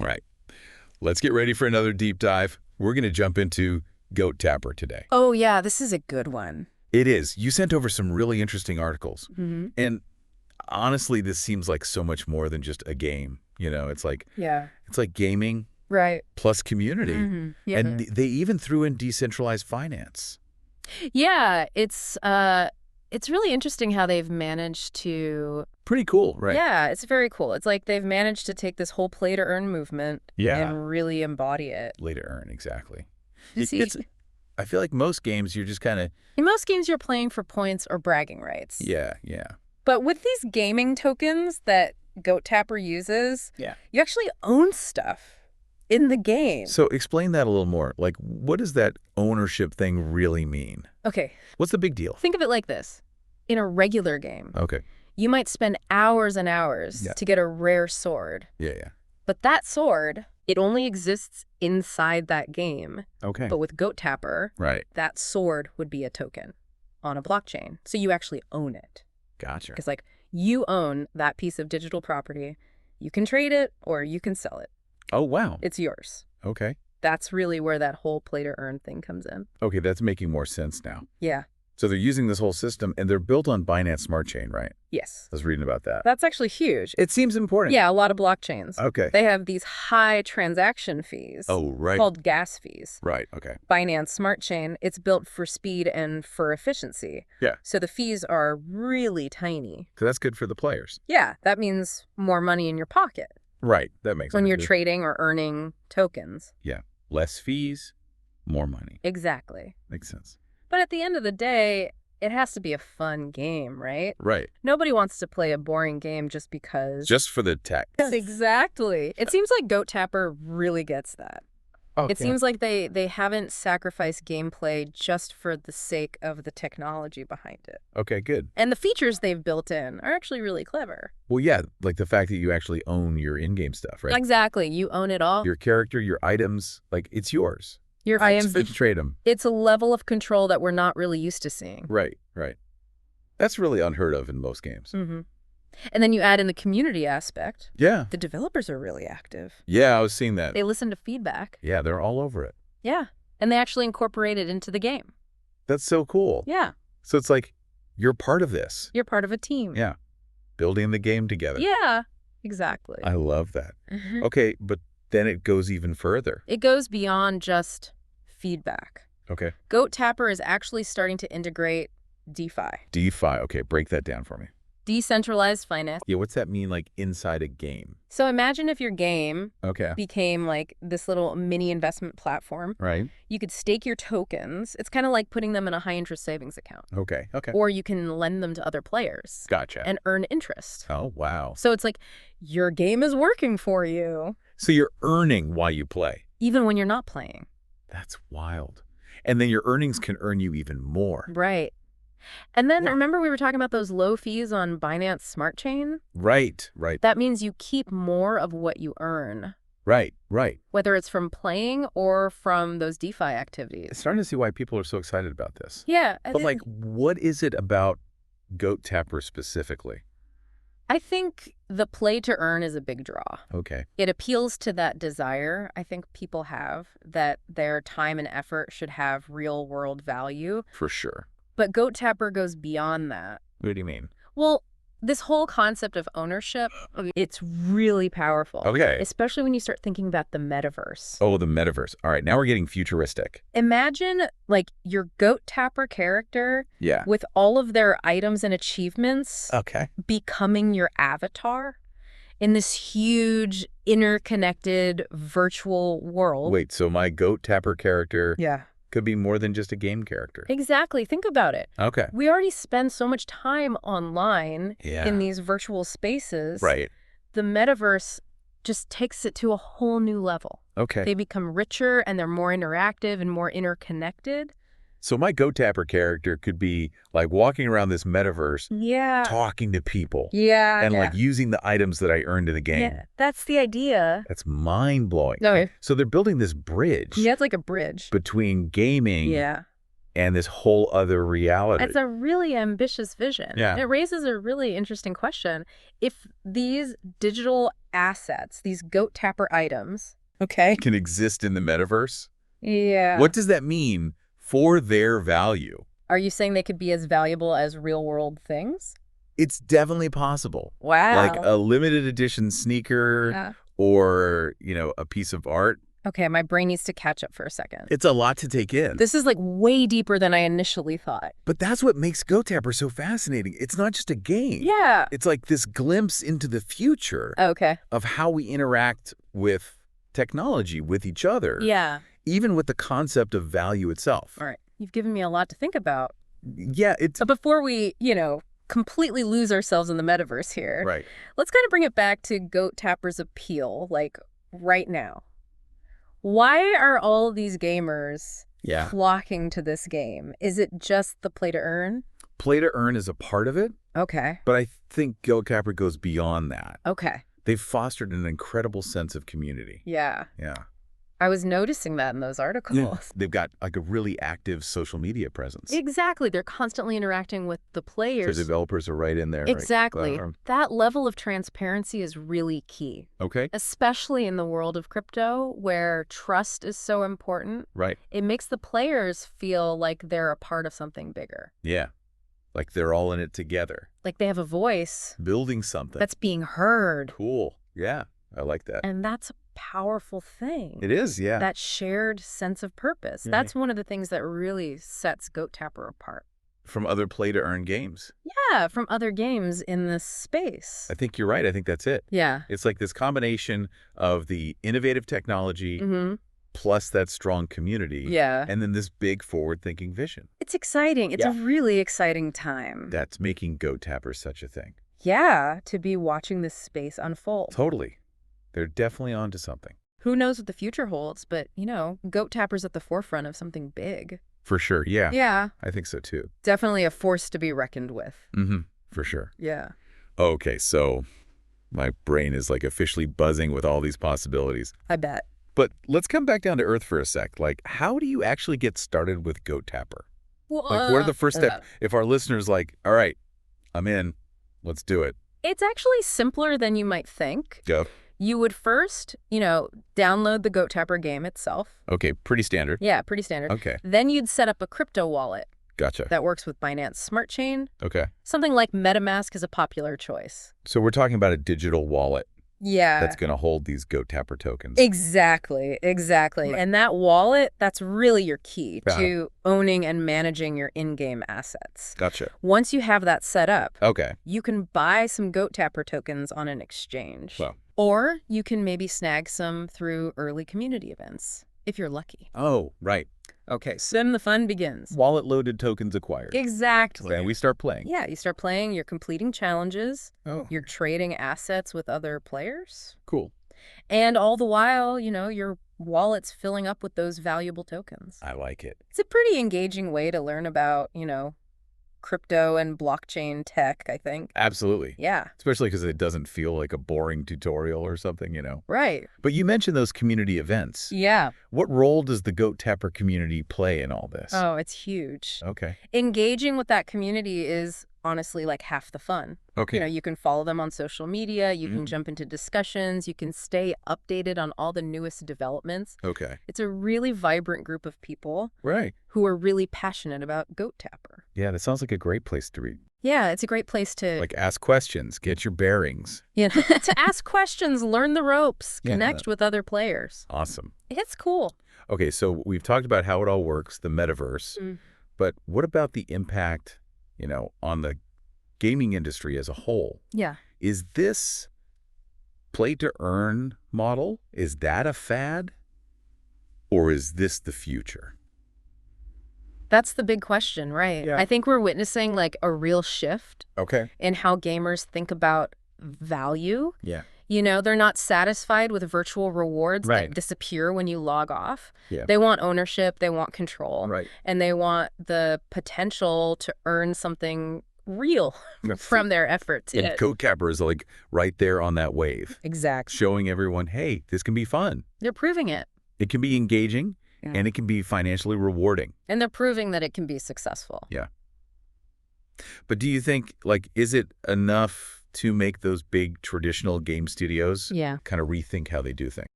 All right. Let's get ready for another deep dive. We're going to jump into Goat Tapper today. Oh, yeah, this is a good one. It is. You sent over some really interesting articles. Mm-hmm. And honestly, this seems like so much more than just a game. You know, it's like gaming Right. plus community. Mm-hmm. Yeah. And they even threw in decentralized finance. Yeah, it's really interesting how they've managed to... Pretty cool, right? Yeah, it's very cool. It's like they've managed to take this whole play-to-earn movement and really embody it. Play to earn, exactly. I feel like most games, you're just kind of... In most games, you're playing for points or bragging rights. Yeah. But with these gaming tokens that Goat Tapper uses, you actually own stuff in the game. So explain that a little more. Like, what does that ownership thing really mean? Okay. What's the big deal? Think of it like this. In a regular game, you might spend hours and hours to get a rare sword. Yeah. But that sword, it only exists inside that game. Okay. But with Goat Tapper, that sword would be a token on a blockchain. So you actually own it. Gotcha. Because, like, you own that piece of digital property. You can trade it or you can sell it. Oh, wow. It's yours. Okay. That's really where that whole play-to-earn thing comes in. Okay, that's making more sense now. Yeah. So they're using this whole system, and they're built on Binance Smart Chain, right? Yes. I was reading about that. That's actually huge. It seems important. Yeah, a lot of blockchains. Okay. They have these high transaction fees. Oh, right. Called gas fees. Right, okay. Binance Smart Chain, it's built for speed and for efficiency. Yeah. So the fees are really tiny. So that's good for the players. Yeah, that means more money in your pocket. Right, that makes sense. When you're trading or earning tokens. Yeah. Less fees, more money. Exactly. Makes sense. But at the end of the day, it has to be a fun game, right? Right. Nobody wants to play a boring game just because... Just for the tech. Exactly. It seems like Goat Tapper really gets that. Okay. It seems like they haven't sacrificed gameplay just for the sake of the technology behind it. Okay, good. And the features they've built in are actually really clever. Well, yeah, like the fact that you actually own your in-game stuff, right? Exactly. You own it all. Your character, your items, like, it's yours. Your items. You trade them. It's a level of control that we're not really used to seeing. Right. That's really unheard of in most games. Mm-hmm. And then you add in the community aspect. Yeah. The developers are really active. Yeah, I was seeing that. They listen to feedback. Yeah, they're all over it. Yeah. And they actually incorporate it into the game. That's so cool. Yeah. So it's like, you're part of this. You're part of a team. Yeah. Building the game together. Yeah, exactly. I love that. Mm-hmm. Okay, but then it goes even further. It goes beyond just feedback. Okay. Goat Tapper is actually starting to integrate DeFi. DeFi. Okay, break that down for me. Decentralized finance. Yeah, what's that mean, like, inside a game? So imagine if your game Okay. became like this little mini investment platform. Right. You could stake your tokens. It's kind of like putting them in a high-interest savings account. Okay. Or you can lend them to other players. Gotcha. And earn interest. Oh, wow. So it's like your game is working for you. So you're earning while you play. Even when you're not playing. That's wild. And then your earnings can earn you even more. Right. And then remember we were talking about those low fees on Binance Smart Chain? Right. That means you keep more of what you earn. Right. Whether it's from playing or from those DeFi activities. It's starting to see why people are so excited about this. Yeah. But like, what is it about Goat Tapper specifically? I think the play to earn is a big draw. Okay. It appeals to that desire I think people have that their time and effort should have real world value. For sure. But Goat Tapper goes beyond that. What do you mean? Well, this whole concept of ownership, it's really powerful. Okay. Especially when you start thinking about the metaverse. Oh, the metaverse. All right, now we're getting futuristic. Imagine, like, your Goat Tapper character with all of their items and achievements becoming your avatar in this huge, interconnected virtual world. Wait, so my Goat Tapper character Yeah. could be more than just a game character. Exactly. Think about it. Okay. We already spend so much time online in these virtual spaces. Right. The metaverse just takes it to a whole new level. Okay. They become richer and they're more interactive and more interconnected. So my Goat Tapper character could be like walking around this metaverse, talking to people. And like using the items that I earned in the game. Yeah, that's the idea. That's mind-blowing. Okay. So they're building this bridge. Yeah, it's like a bridge. Between gaming and this whole other reality. It's a really ambitious vision. Yeah. It raises a really interesting question. If these digital assets, these goat tapper items, okay, can exist in the metaverse? Yeah. What does that mean for their value? Are you saying they could be as valuable as real-world things? It's definitely possible. Wow. Like a limited edition sneaker or, a piece of art. Okay, my brain needs to catch up for a second. It's a lot to take in. This is like way deeper than I initially thought. But that's what makes Go Tapper so fascinating. It's not just a game. Yeah. It's like this glimpse into the future of how we interact with technology, with each other. Yeah. Even with the concept of value itself. All right. You've given me a lot to think about. Yeah, But before we, completely lose ourselves in the metaverse here, right. Let's kind of bring it back to Goat Tapper's appeal, like right now. Why are all these gamers flocking to this game? Is it just the play to earn? Play to earn is a part of it. Okay. But I think Go Tapper goes beyond that. Okay. They've fostered an incredible sense of community. Yeah. Yeah. I was noticing that in those articles. Yeah. They've got like a really active social media presence. Exactly. They're constantly interacting with the players. So developers are right in there. Exactly. Right? That level of transparency is really key. Okay. Especially in the world of crypto where trust is so important. Right. It makes the players feel like they're a part of something bigger. Yeah. Like they're all in it together. Like they have a voice. Building something. That's being heard. Cool. Yeah. I like that. And that's a powerful thing. It is, yeah. That shared sense of purpose. Mm-hmm. That's one of the things that really sets Goat Tapper apart. From other play-to-earn games. Yeah, from other games in this space. I think you're right. I think that's it. Yeah. It's like this combination of the innovative technology plus that strong community. Yeah. And then this big forward-thinking vision. It's exciting. It's a really exciting time. That's making Goat Tapper such a thing. Yeah, to be watching this space unfold. Totally. They're definitely onto something. Who knows what the future holds, but, Goat Tapper's at the forefront of something big. For sure, yeah. Yeah. I think so, too. Definitely a force to be reckoned with. Mm-hmm, for sure. Yeah. Okay, so my brain is like officially buzzing with all these possibilities. I bet. But let's come back down to earth for a sec. Like, how do you actually get started with Goat Tapper? Well, like, what are the first steps? If our listeners like, all right, I'm in, let's do it. It's actually simpler than you might think. Yeah. You would first, download the Goat Tapper game itself. Okay, pretty standard. Yeah, pretty standard. Okay. Then you'd set up a crypto wallet. Gotcha. That works with Binance Smart Chain. Okay. Something like MetaMask is a popular choice. So we're talking about a digital wallet. Yeah. That's going to hold these Goat Tapper tokens. Exactly. Right. And that wallet, that's really your key to owning and managing your in-game assets. Gotcha. Once you have that set up, okay, you can buy some Goat Tapper tokens on an exchange. Wow. Or you can maybe snag some through early community events, if you're lucky. Oh, right. Okay, so then the fun begins. Wallet-loaded tokens acquired. Exactly. And we start playing. Yeah, you start playing, you're completing challenges, you're trading assets with other players. Cool. And all the while, your wallet's filling up with those valuable tokens. I like it. It's a pretty engaging way to learn about, crypto and blockchain tech, I think. Absolutely. Yeah. Especially because it doesn't feel like a boring tutorial or something, Right. But you mentioned those community events. Yeah. What role does the Goat Tapper community play in all this? Oh, it's huge. Okay. Engaging with that community is honestly like half the fun. Okay. You can follow them on social media, you can jump into discussions, you can stay updated on all the newest developments. Okay. It's a really vibrant group of people. Right. Who are really passionate about Goat Tapper. Yeah, that sounds like a great place to read. Yeah, it's a great place to... like ask questions, get your bearings. Yeah, to ask questions, learn the ropes, connect with other players. Awesome. It's cool. Okay, so we've talked about how it all works, the metaverse, but what about the impact, on the gaming industry as a whole? Yeah. Is this play-to-earn model, is that a fad? Or is this the future? That's the big question, right? Yeah. I think we're witnessing like a real shift in how gamers think about value. Yeah. They're not satisfied with virtual rewards that disappear when you log off. Yeah. They want ownership, they want control, and they want the potential to earn something real from their efforts. And Goat Tapper is like right there on that wave. Exactly. Showing everyone, hey, this can be fun. They're proving it. It can be engaging. Yeah. And it can be financially rewarding. And they're proving that it can be successful. Yeah. But do you think, is it enough to make those big traditional game studios Yeah. kind of rethink how they do things.